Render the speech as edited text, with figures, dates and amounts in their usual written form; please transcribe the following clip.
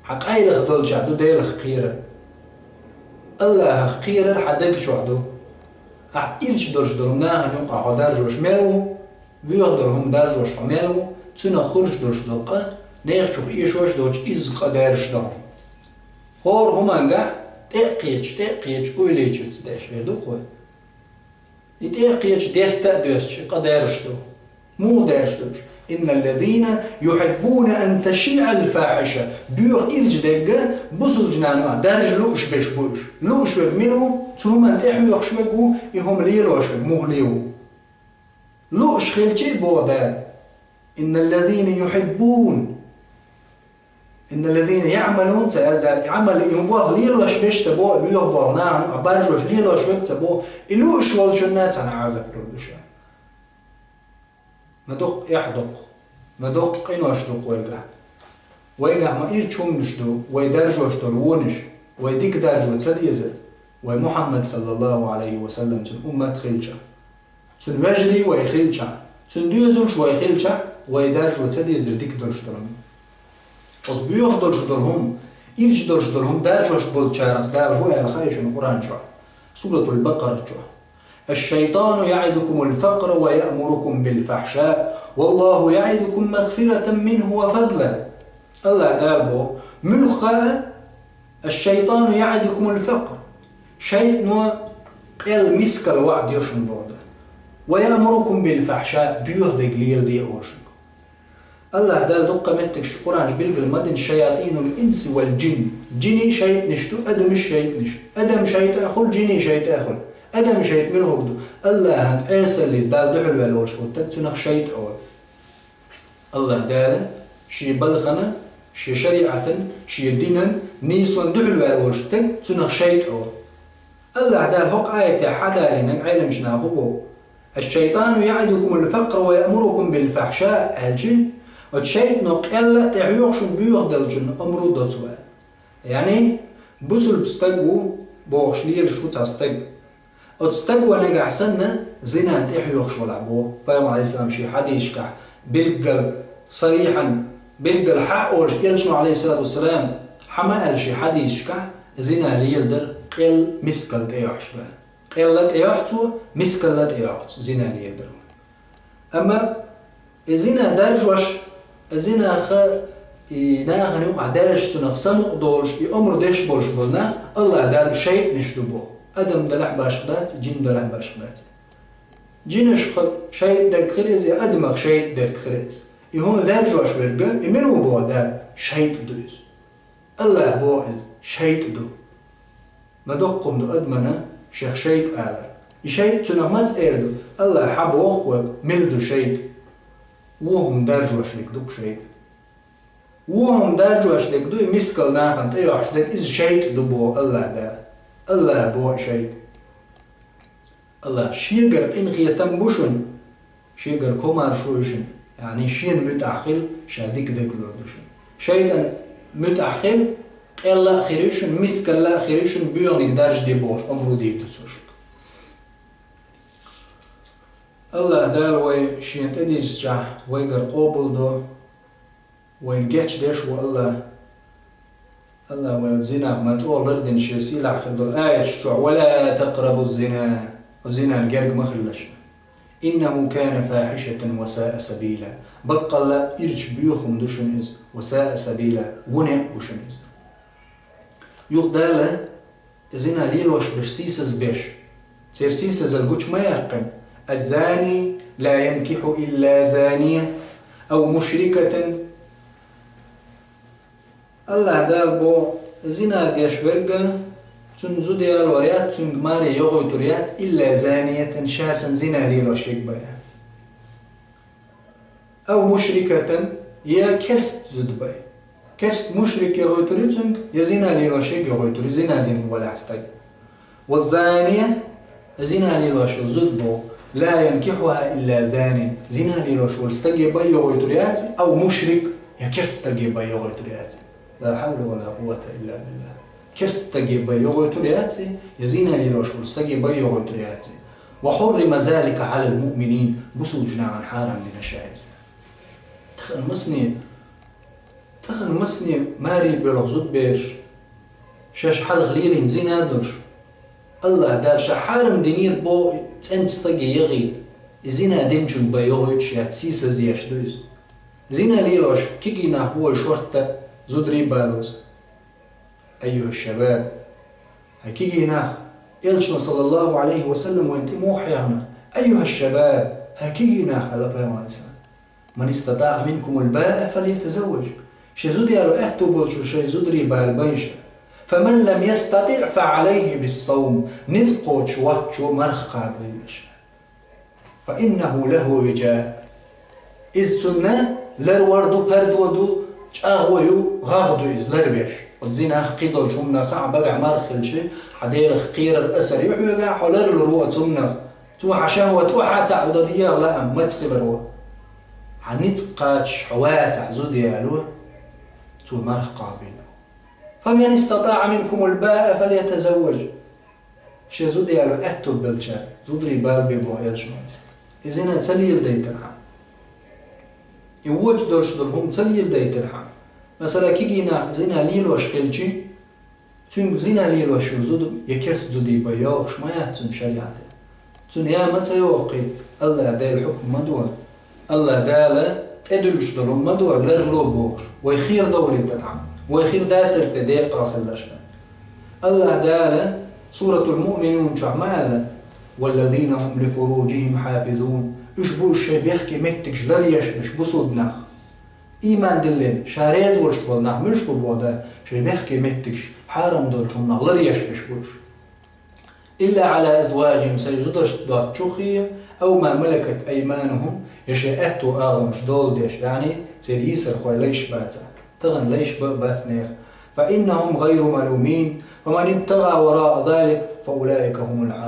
حق أيلخ دول جعدو ديلخ خيرا الله خيرا حدك جعدو إيش درش درمناها نوقع عدار جوش ملو بيقدرهم دار جوش ملو تنا خرج درش دلقة نيخ شوف إيش وش دوش إز قدرش دار هور هما نجح تقيتش أوليش تداش يدو قوي يتقيتش ديستا دوش قدرش دو مو دارش دوش إن الذين يحبون أن تشيع الفاحشة بيوخ إلج دقة بصل جنانوا دارج لوش بيش بوش لوش منه ثم تحوي يخشمكو يهم ليلوش مو ليو لوش خلتي بودا إن الذين يحبون إن الذين يعملون سأل دار عمل يبغى ليلوش بيش تبو بيوخ بورنان أبارجوش ليلوش وقت تبو إلوش والجنات أنا عازب رودشة مدق يحدق مدق قينوش دق ويقع ما يرشونش دو ويدرجوش دو ويديك درجو تسديزل ومحمد صلى الله عليه وسلم تن أمة خلشة تن وجري ويخلشة تن ديوزلش ويخلشة ويدرجو تسديزل ديك درش درم أص بيوخ درش درهم إيش درش درهم درجوش بولشارخ دار هو الخايش القرآن شو سورة البقرة شو الشيطان يعدكم الفقر ويأمركم بالفحشاء والله يعدكم مغفرة منه وفضلا الله دابو ملخا الشيطان يعدكم الفقر شيطان قل مسك الوعد يشن بودا ويأمركم بالفحشاء بيهدق ليل دي أورشن الله دال دقة متك قرآن بيلقى المدن شياطين الإنس والجن جني شيط نشتو أدم الشيط نشتو أدم شيط أخل جني شيط أخل أدم شيط من هقدو الله هن عيسى اللي دال دحل بالورش وتتنخ شيط أول الله دال شي بلغنا شي شريعة شي دينا نيسون دحل بالورش تتنخ شيط أول الله دال هق آية حدا لنا عيلم شناهو الشيطان يعدكم الفقر ويأمركم بالفحشاء الجن والشيط نقل تعيوش بيوخ دلجن أمرو دوتوا يعني بسل بستقو بوغش لير شو تستق أتستقو أنا قحسنا زنا تحيوخ شو لعبو فاهم عليه السلام شي حديش كح بلقل صريحا بلقل حق أورش يلشو عليه الصلاة والسلام حما قال شي حديش كح زنا ليلدر قل مسكل تيوحش بها قل لا تيوحتو مسكل لا تيوحت زنا ليلدر أما زنا درجوش زنا خ إذا هنوقع درج تنقسم دولش أمر دش بولش بولنا الله دار شيء نشدبه أدم دلح باشخدات جن دلح باشخدات جنش خد شيء در خريز يا أدمغ شيء در خريز يهم درجوش برجع يمنو بو دار شيء دوز الله بوعد شيء دو ما دقم دو أدمنا شيخ شيء آلر شيء تنقمت إردو الله حب وقوة ملدو شيء وهم درجوش لك دوك شيء وهم درجوش لك دوي مسكل ناخن تيوحش لك إز شيء دو بو الله دا الله بو شيء الله شيغر إنخي تنبوشن شيغر كومار شوشن يعني شين متعقل شاديك دكلوردوشن شيء متعقل إلا خيريشن مسكل لا خيريشن بيونك درج دي بوش أمرو دي بتسوشك الله دال وي شين تديس جاه ويقر قوبل دو وين جاتش ديش والله الله والزنا مجول لردن شيسي لاخر دول آية شتوع ولا تقربوا الزنا الزنا الجرق مخلش إنه كان فاحشة وساء سبيلا بقى الله إرج بيوخم دوشنز وساء سبيلا ونق بوشنز يقدالا الزنا ليلوش برسيسز بيش سيرسيسز الجوش ما يقن الزاني لا ينكح إلا زانية أو مشركة الله دال بو زنا ديش ورقة تنزو ديال وريات تنقماري يغوي تريات إلا زانية شاسا زنا ليلو شيك بيا أو مشركة يا كرست زد بي كرست مشرك يغوي تريتنك يا زنا ليلو شيك يغوي تري زنا دين ولا عستك والزانية زنا ليلو شو زد بو لا ينكحها إلا زاني زنا ليلو شو استجي بي يغوي تريات أو مشرك يا كرست تجي بي يغوي تريات لا حول ولا قوة إلا بالله كرست تجيب يوغو ترياتي يزينا ليلوش ولستجيب يوغو ترياتي وحرم ذلك على المؤمنين بسوجنا عن حارم لنشائز المسني تخن مسني ماري بلغزود بيش شاش حال غليلين زينا درش الله دار شحارم دينير بو تنستقي يغيد زينا ديمجن بيوغيش ياتسيس زياش دوز زينا ليلوش كيكي نحبوه شورتا زودري بالوز أيها الشباب هكيكي ناخ إلشنا صلى الله عليه وسلم وانت موحيانا أيها الشباب هكيكي ناخ على بريمانسان من استطاع منكم الباء فليتزوج شيزودي قالوا اهتو بولشو شيزودري بالبيشة فمن لم يستطع فعليه بالصوم نزقوش واتشو مرخى بيش فإنه له وجاء إذ سنة لروردو پردودو اغويو غاغدو إذ لربيش وتزينا قيدول شمنا خا بقع مرخل شي حدير خقير الأسر يحوي حولر الروح تمنا تو عشاوة تو حتى عددية لا ما تسخب الروح حنتقاتش حوات عزود يالو تو مرخ قابل فمن استطاع منكم الباء فليتزوج شي زود يالو اهتو بلشا زودري بال بيبو ايلش مايس إذن تسليل ديترحم يوج دولش دولهم تسليل ديترحم مثلا كيجينا زينا ليلوش خلشي تون زينا ليلوش زود يكرس زودي بياوش ما يهتم شريعته تون يا متى يوقي الله داير الحكم مدور الله داله تدلش دولهم مدور لرلو بوش ويخير دولي تنعم ويخير داتر تديق آخر لشان الله داله سورة المؤمنون شعماله والذين هم لفروجهم حافظون اشبو الشي بيحكي مكتكش لريشبش بصودناخ إيمان دلين شاريز ولش بولناخ مش بودا شي بيحكي مكتكش حارم دول شمناخ لريشبش بوش إلا على أزواجهم سيجدرش دوات شوخية أو ما ملكت أيمانهم يشي أهتو آغمش دول ديش يعني تير يسر خوي ليش باتا تغن ليش باتنيخ فإنهم غير ملومين ومن ابتغى وراء ذلك فأولئك هم العادون